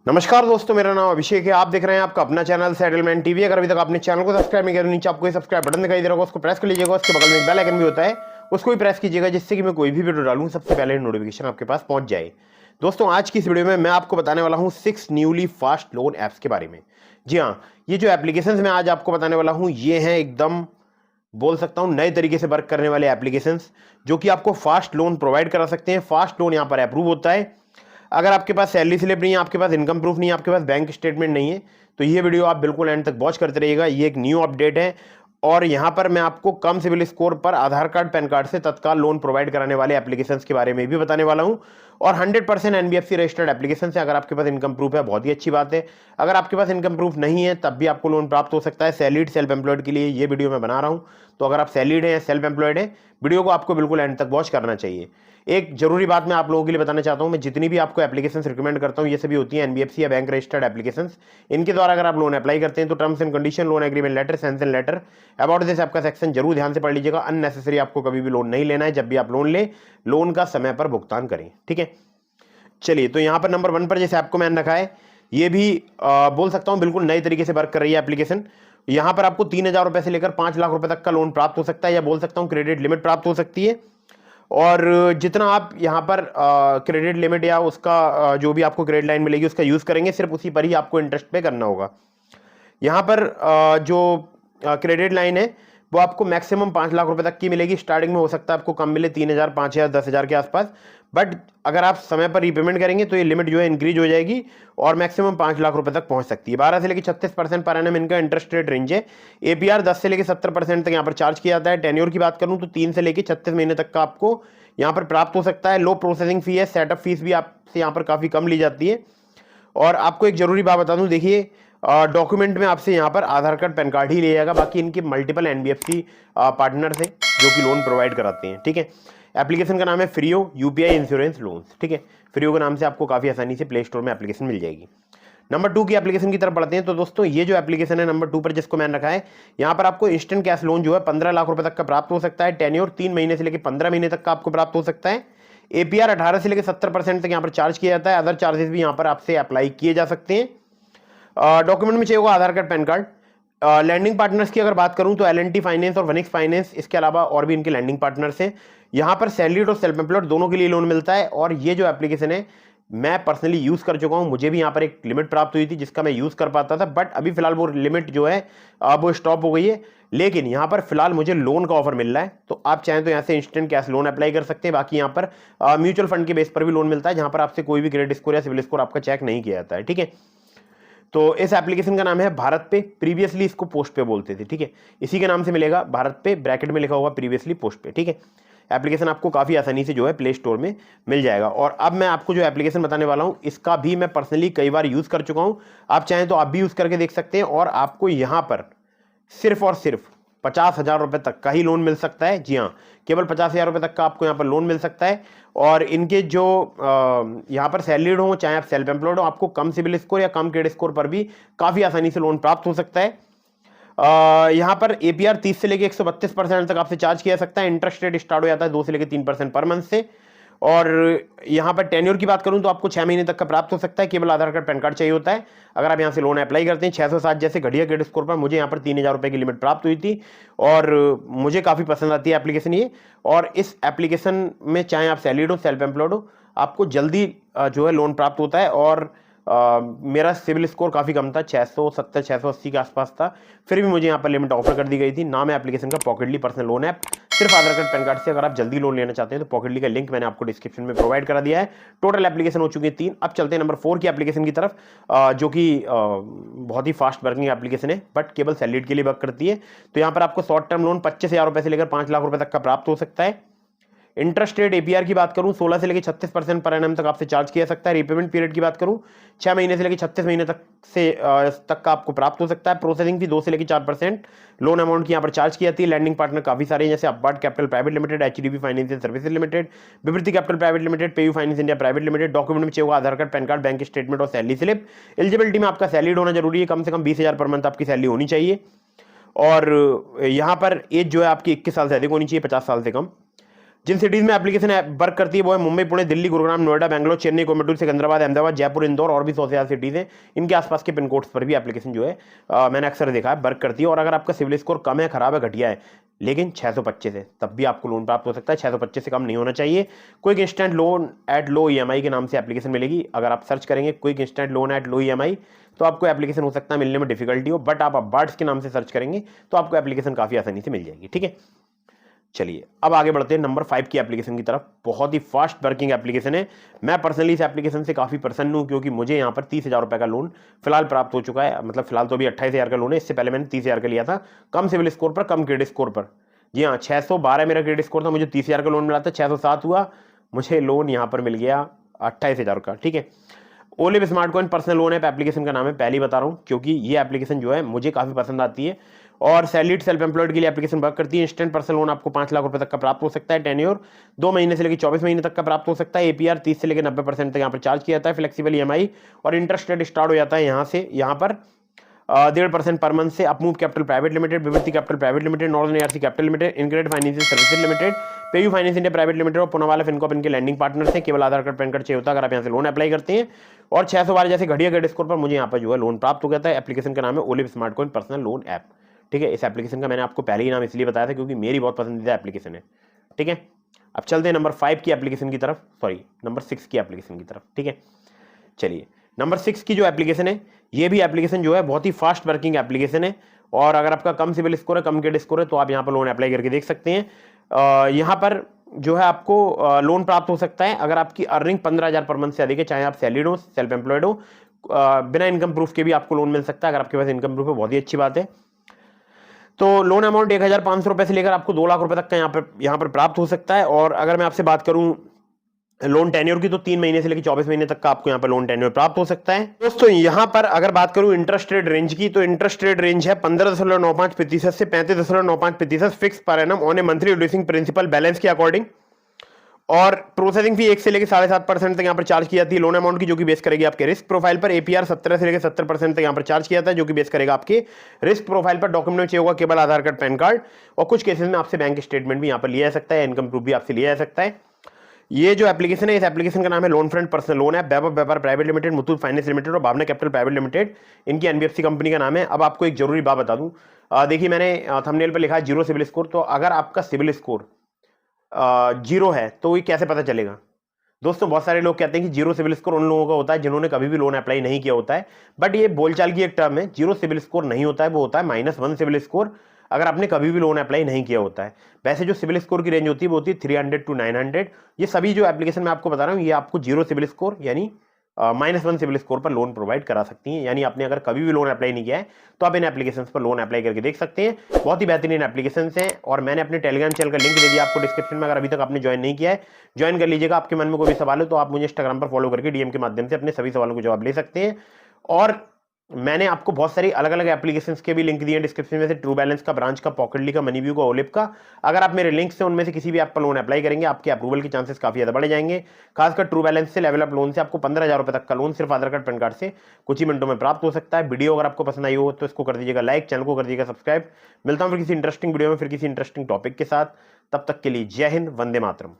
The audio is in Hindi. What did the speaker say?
नमस्कार दोस्तों, मेरा नाम अभिषेक है। आप देख रहे हैं आपका अपना चैनल सेटलमेंट टीवी। अगर अभी तक आपने चैनल को सब्सक्राइब नहीं किया तो नीचे आपको सब्सक्राइब बटन दिखाई दे रहा होगा, उसको प्रेस कर लीजिएगा। उसके बगल में एक बेल आइकन भी होता है, उसको भी प्रेस कीजिएगा, जिससे कि मैं कोई भी वीडियो डालूं सबसे पहले नोटिफिकेशन आपके पास पहुंच जाए। दोस्तों, आज की इस वीडियो में मैं आपको बताने वाला हूं 6 न्यूली फास्ट लोन ऐप्स के बारे में। जी हाँ, ये जो एप्लीकेशंस मैं आज आपको बताने वाला हूं ये हैं एकदम बोल सकता हूं नए तरीके से वर्क करने वाले एप्लीकेशंस, जो कि आपको फास्ट लोन प्रोवाइड करा सकते हैं। फास्ट लोन यहां पर अप्रूव होता है। अगर आपके पास सैलरी स्लिप नहीं है, आपके पास इनकम प्रूफ नहीं है, आपके पास बैंक स्टेटमेंट नहीं है, तो ये वीडियो आप बिल्कुल एंड तक वॉच करते रहिएगा। ये एक न्यू अपडेट है और यहाँ पर मैं आपको कम सिविल स्कोर पर आधार कार्ड पैन कार्ड से तत्काल लोन प्रोवाइड कराने वाले एप्लीकेशंस के बारे में भी बताने वाला हूँ। और 100% एनबीएफसी रजिस्टर्ड एप्लीकेशन है। अगर आपके पास इनकम प्रूफ है बहुत ही अच्छी बात है। अगर आपके पास इनकम प्रूफ नहीं है तब भी आपको लोन प्राप्त हो सकता है। सैलरीड सेल्फ एम्प्लॉयड के लिए ये वीडियो मैं बना रहा हूँ, तो अगर आप सैलरीड हैं या सेल्फ एम्प्लॉयड हैं, वीडियो को आपको बिल्कुल एंड तक वॉच करना चाहिए। एक जरूरी बात मैं आप लोगों के लिए बताना चाहता हूं, मैं जितनी भी आपको एप्लीकेशंस रिकमेंड करता हूं ये सभी होती हैं एनबीएफसी या बैंक रजिस्टर्ड एप्लीकेशंस। इनके द्वारा अगर आप लोन अप्लाई करते हैं तो terms and condition, loan agreement letter, sanction letter, about this आपका सेक्शन जरूर ध्यान से पढ़ लीजिएगा। अननेसेसरी आपको कभी भी लोन नहीं लेना है। जब भी आप लोन लें, लोन का समय पर भुगतान करें, ठीक है। चलिए, तो यहाँ पर नंबर 1 पर जैसे आपको मैंने रखा है, ये भी बोल सकता हूँ बिल्कुल नए तरीके से वर्क कर रही है एप्लीकेशन। यहाँ पर आपको 3,000 रुपए से लेकर 5 लाख रुपए तक का लोन प्राप्त हो सकता है, या बोल सकता हूँ क्रेडिट लिमिट प्राप्त हो सकती है। और जितना आप यहाँ पर क्रेडिट लिमिट या उसका जो भी आपको क्रेडिट लाइन मिलेगी उसका यूज करेंगे, सिर्फ उसी पर ही आपको इंटरेस्ट पे करना होगा। यहाँ पर जो क्रेडिट लाइन है वो आपको मैक्सिमम 5 लाख रुपए तक की मिलेगी। स्टार्टिंग में हो सकता है आपको कम मिले, 3,000, 5,000, 10,000 के आसपास। बट अगर आप समय पर रीपेमेंट करेंगे तो ये लिमिट जो है इंक्रीज हो जाएगी और मैक्सिमम 5 लाख रुपए तक पहुंच सकती है। 12 से लेकर 36% पर एनम इनका इंटरेस्ट रेट रेंज है। एपीआर 10 से लेकर 70% तक यहाँ पर चार्ज किया जाता है। टेन्योर की बात करूँ तो 3 से लेकर 36 महीने तक का आपको यहाँ पर प्राप्त हो सकता है। लो प्रोसेसिंग फी है, सेटअप फीस भी आपसे यहाँ पर काफी कम ली जाती है। और आपको एक जरूरी बात बता दूं, देखिए डॉक्यूमेंट में आपसे यहाँ पर आधार कार्ड पैन कार्ड ही ले जाएगा। बाकी इनके मल्टीपल एनबीएफसी पार्टनर्स हैं जो कि लोन प्रोवाइड कराते हैं, ठीक है। एप्लीकेशन का नाम है फ्रीओ यूपीआई इंश्योरेंस लोन्स, ठीक है। फ्रीओ के नाम से आपको काफी आसानी से प्ले स्टोर में एप्लीकेशन मिल जाएगी। नंबर 2 की एप्लीकेशन की तरफ बढ़ते हैं। तो दोस्तों, ये जो एप्लीकेशन है नंबर 2 पर जिसको मैंने रखा है, यहाँ पर आपको इंस्टेंट कैश लोन जो है 15 लाख रुपए तक का प्राप्त हो सकता है। टेन्योर 3 महीने से लेकर 15 महीने तक का आपको प्राप्त हो सकता है। एपीआर 18 से लेकर 70% तक यहाँ पर चार्ज किया जाता है। अदर चार्जेस भी यहाँ पर आपसे अप्लाई किए जा सकते हैं। डॉक्यूमेंट में चाहिए होगा Aadhaar card PAN card. Lending partners की अगर बात करूं तो एल&टी फाइनेंस और वनिक्स फाइनेंस, इसके अलावा और भी इनके लैंडिंग पार्टनर्स हैं। यहाँ पर सैलरीड और सेल्फ एम्प्लॉयड दोनों के लिए लोन मिलता है। और ये जो एप्लीकेशन है मैं पर्सनली यूज कर चुका हूं। मुझे भी यहाँ पर एक लिमिट प्राप्त हुई थी जिसका मैं यूज कर पाता था, बट अभी फिलहाल वो लिमिट जो है वो स्टॉप हो गई है। लेकिन यहाँ पर फिलहाल मुझे लोन का ऑफर मिल रहा है, तो आप चाहें तो यहाँ से इंस्टेंट कैश लोन अप्लाई कर सकते हैं। बाकी यहाँ पर म्यूचुअल फंड के बेस पर भी लोन मिलता है, जहां पर आपसे कोई भी क्रेडिट स्कोर या सिविल स्कोर आपका चेक नहीं किया जाता है, ठीक है। तो इस एप्लीकेशन का नाम है भारत पे। प्रीवियसली इसको पोस्ट पे बोलते थे, ठीक है। इसी के नाम से मिलेगा, भारत पे ब्रैकेट में लिखा होगा प्रीवियसली पोस्ट पे, ठीक है। एप्लीकेशन आपको काफी आसानी से जो है प्ले स्टोर में मिल जाएगा। और अब मैं आपको जो एप्लीकेशन बताने वाला हूं इसका भी मैं पर्सनली कई बार यूज कर चुका हूं। आप चाहें तो आप भी यूज करके देख सकते हैं। और आपको यहां पर सिर्फ और सिर्फ 50,000 रुपए तक का ही लोन मिल सकता है। जी हाँ, केवल 50,000 रुपए तक का आपको यहाँ पर लोन मिल सकता है। और इनके जो यहाँ पर सैलरीड हो, चाहे आप सेल्फ एम्प्लॉयड हो, आपको कम सिविल स्कोर या कम क्रेडिट स्कोर पर भी काफी आसानी से लोन प्राप्त हो सकता है। यहाँ पर एपीआर 30 से लेकर 132% तक आपसे चार्ज किया जा सकता है। इंटरेस्ट रेट स्टार्ट हो जाता है 2 से लेकर 3% पर मंथ से। और यहाँ पर टेन्योर की बात करूं तो आपको 6 महीने तक का प्राप्त हो सकता है। केवल आधार कार्ड पैन कार्ड चाहिए होता है। अगर आप यहाँ से लोन अप्लाई करते हैं 607 जैसे घटिया क्रेडिट स्कोर पर, मुझे यहाँ पर 3,000 रुपए की लिमिट प्राप्त हुई थी और मुझे काफी पसंद आती है एप्लीकेशन ये। और इस एप्लीकेशन में चाहे आप सैलरीड हो, सेल्फ एम्प्लॉयड हो, आपको जल्दी जो है लोन प्राप्त होता है। और मेरा सिविल स्कोर काफी कम था, 670 680 के आसपास था, फिर भी मुझे यहाँ पर लिमिट ऑफर कर दी गई थी। नाम है एप्लीकेशन का पॉकेटली पर्सनल लोन ऐप। सिर्फ आधार कार्ड पैन कार्ड से अगर आप जल्दी लोन लेना चाहते हैं तो पॉकेटली का लिंक मैंने आपको डिस्क्रिप्शन में प्रोवाइड करा दिया है। टोटल एप्लीकेशन हो चुकी है 3। अब चलते हैं नंबर 4 की एप्लीकेशन की तरफ, जो कि बहुत ही फास्ट वर्किंग एप्लीकेशन है, बट केवल सैलरीड के लिए वर्क करती है। तो यहाँ पर आपको शॉर्ट टर्म लोन 25,000 रुपए से लेकर 5 लाख रुपए तक का प्राप्त हो सकता है। इंटरेस्ट रेट एपीआर की बात करूं 16 से लेकर 36% पर एनम तक आपसे चार्ज किया जा सकता है। रीपेमेंट पीरियड की बात करूं 6 महीने से लेकर 36 महीने तक का आपको प्राप्त हो सकता है। प्रोसेसिंग फी 2 से लेकर 4% लोन अमाउंट की यहाँ पर चार्ज की जाती है। लैंडिंग पार्टनर काफी सारे हैं, जैसे upward capital private limited, HDB financial services limited, Vivriti capital private limited, PayU finance India private limited. Document में चाहिए Aadhaar card PAN card, bank statement और सैलरी स्लिप। एलिजिबिलिटी में आपका सैलरीड होना जरूरी है, कम से कम 20,000 पर मंथ आपकी सैलरी होनी चाहिए। और यहाँ पर एज जो है आपकी 21 साल से अधिक होनी चाहिए, 50 साल से कम। जिन सिटीज में एप्लीकेशन वर्क करती है वो है मुंबई, पुणे, दिल्ली, गुरुग्राम, नोएडा, बैंगलोर, चेन्नई, कोयम्बटूर, सिकंदराबाद, अहमदाबाद, जयपुर, इंदौर और भी 100 से ज्यादा सिटीज हैं। इनके आसपास के पिन कोड्स पर भी एप्लीकेशन जो है मैंने अक्सर देखा है वर्क करती है। और अगर आपका सिविल स्कोर कम है, खराब है, घटिया है, लेकिन 625 है, तब भी आपको लोन प्राप्त हो सकता है। 625 से कम नहीं होना चाहिए। Quick instant loan at low EMI के नाम से एप्लीकेशन मिलेगी। अगर आप सर्च करेंगे quick instant loan at low EMI तो आपको एप्लीकेशन हो सकता है मिलने में डिफिकल्टी हो, बट आप अबार्ड्स के नाम से सर्च करेंगे तो आपको एप्लीकेशन काफी आसानी से मिल जाएगी। ठीक है, चलिए अब आगे बढ़ते हैं नंबर 5 की एप्लीकेशन की तरफ। बहुत ही फास्ट वर्किंग एप्लीकेशन है। मैं पर्सनली इस एप्लीकेशन से काफी प्रसन्न हूं, क्योंकि मुझे यहाँ पर 30,000 रुपए का लोन फिलहाल प्राप्त हो चुका है। मतलब फिलहाल तो अभी 28,000 का लोन है, इससे पहले मैंने 30,000 का लिया था, कम सिविल स्कोर पर, कम क्रेडिट स्कोर पर। जी हाँ, 612 मेरा क्रेडिट स्कोर था, मुझे 30,000 का लोन मिला था, 607 हुआ, मुझे लोन यहाँ पर मिल गया 28,000 का। ठीक है, olive smart coin personal loan app application का नाम है, पहले ही बता रहा हूँ, क्योंकि ये एप्लीकेशन जो है मुझे काफी पसंद आती है। और सैलरीड सेल्फ एम्प्लॉयड के लिए एप्लीकेशन वर्क करती है। इंस्टेंट पर्सनल लोन आपको 5 लाख रुपए तक का प्राप्त हो सकता है। टेन्योर 2 महीने से लेकर 24 महीने तक का प्राप्त हो सकता है। APR 30 से लेकर 90% तक यहाँ पर चार्ज किया जाता है। फ्लेक्सिबल EMI और इंटरेस्ट रेट स्टार्ट हो जाता है यहाँ पर 1.5% पर मंथ से। Upmove capital private limited, Vivriti capital private limited, northern ARC capital limited, Ingred financial services limited, PayU finance India private limited और पुनावाला फिनकॉर्प इनके लैंडिंग पार्टनर्स हैं। केवल आधार कार्ड, पैन कार्ड चाहिए होता है अगर आप यहाँ से लोन अप्लाई करते हैं। और 612 जैसे घटिया क्रेडिट स्कोर पर मुझे यहाँ पर जो है लोन प्राप्त हो गया था। एप्लीकेशन का नाम है olive smart coin personal loan app. ठीक है, इस एप्लीकेशन का मैंने आपको पहले ही नाम इसलिए बताया था क्योंकि मेरी बहुत पसंदीदा एप्लीकेशन है। ठीक है, अब चलते हैं नंबर 5 की एप्लीकेशन की तरफ, सॉरी नंबर 6 की एप्लीकेशन की तरफ। ठीक है, चलिए नंबर 6 की जो एप्लीकेशन है, ये भी एप्लीकेशन जो है बहुत ही फास्ट वर्किंग एप्लीकेशन है। और अगर आपका कम सिविल स्कोर है, कम क्रेडिट स्कोर है, तो आप यहाँ पर लोन अप्लाई करके देख सकते हैं। यहाँ पर जो है आपको लोन प्राप्त हो सकता है अगर आपकी अर्निंग 15,000 पर मंथ से अधिक है, चाहे आप सैलरीड हो, सेल्फ एम्प्लॉयड हो। बिना इनकम प्रूफ के भी आपको लोन मिल सकता है। अगर आपके पास इनकम प्रूफ है, बहुत ही अच्छी बात है। तो लोन अमाउंट 1,500 रुपए से लेकर आपको 2 लाख रुपए तक का यहाँ पर प्राप्त हो सकता है। और अगर मैं आपसे बात करूं लोन टेन्योर की, तो 3 महीने से लेकर 24 महीने तक का आपको यहाँ पर लोन टेन्योर प्राप्त हो सकता है। दोस्तों यहाँ पर अगर बात करूं इंटरेस्ट रेट रेंज की, तो इंटरेस्ट रेट रेंज है 15.95% से 35.95% fix per annum on a monthly reducing principal balance के अकॉर्डिंग। और प्रोसेसिंग फी 1 से लेकर 7.5% तक यहाँ पर चार्ज की जाती है लोन अमाउंट की, जो कि बेस करेगी आपके रिस्क प्रोफाइल पर। APR 17 से लेकर 70% तक यहाँ पर चार्ज किया जाता है, जो कि बेस करेगा आपके रिस्क प्रोफाइल पर। डॉक्यूमेंट चाहिए होगा केवल आधार कार्ड, पैन कार्ड, और कुछ केसेस में आपसे बैंक स्टेटमेंट भी यहाँ पर लिया जा सकता है, इनकम प्रूफ भी आपसे लिया जा सकता है। ये जो एप्लीकेशन है, इस एप्लीकेशन का नाम है loan front personal loan app. Vaibhav Vyapar private limited, Muthoot finance limited और भावना कैपिटल प्राइवेट लिमिटेड इनकी NBFC कंपनी का नाम है। अब आपको एक जरूरी बात बता दूं, देखिए मैंने थंबनेल पर लिखा है 0 सिविल स्कोर। तो अगर आपका सिविल स्कोर 0 है तो ये कैसे पता चलेगा? दोस्तों बहुत सारे लोग कहते हैं कि 0 सिविल स्कोर उन लोगों का होता है जिन्होंने कभी भी लोन अप्लाई नहीं किया होता है, बट ये बोलचाल की एक टर्म है। 0 सिविल स्कोर नहीं होता है, वो होता है -1 सिविल स्कोर, अगर आपने कभी भी लोन अप्लाई नहीं किया होता है। वैसे जो सिविल स्कोर की रेंज होती है वो होती है 300 to 900। ये सभी जो एप्लीकेशन मैं आपको बता रहा हूँ, ये आपको 0 सिविल स्कोर यानी -1 सिविल स्कोर पर लोन प्रोवाइड करा सकती हैं। यानी आपने अगर कभी भी लोन अप्लाई नहीं किया है तो आप इन एप्लीकेशंस पर लोन अप्लाई करके देख सकते हैं। बहुत ही बेहतरीन एप्लीकेशंस हैं। और मैंने अपने टेलीग्राम चैनल का लिंक दे दिया आपको डिस्क्रिप्शन में, अगर अभी तक आपने ज्वाइन नहीं किया है ज्वाइन कर लीजिएगा। आपके मन में कोई भी सवाल है तो आप मुझे इंस्टाग्राम पर फॉलो करके DM के माध्यम से अपने सभी सवालों को जवाब ले सकते हैं। और मैंने आपको बहुत सारी अलग अलग एप्लीकेशंस के भी लिंक दिए हैं डिस्क्रिप्शन में से, ट्रू बैलेंस का, ब्रांच का, पॉकेटली का, मनीव्यू का, ओलिव का। अगर आप मेरे लिंक से उनमें से किसी भी ऐप पर लोन अप्लाई करेंगे, आपके अप्रूवल के चांसेस काफी ज्यादा बढ़ जाएंगे। खासकर ट्रू बैलेंस से, लेवल अप लोन से आपको 15,000 रुपए तक का लोन सिर्फ आधार कार्ड, पैन कार्ड से कुछ ही मिनटों में प्राप्त हो सकता है। वीडियो अगर आपको पसंद आई हो तो इसको कर दीजिएगा लाइक, चैनल को कर दीजिएगा सब्सक्राइब। मिलता हूं फिर किसी इंटरेस्टिंग वीडियो में, फिर किसी इंटरेस्टिंग टॉपिक के साथ। तब तक के लिए जय हिंद, वंदे मातरम।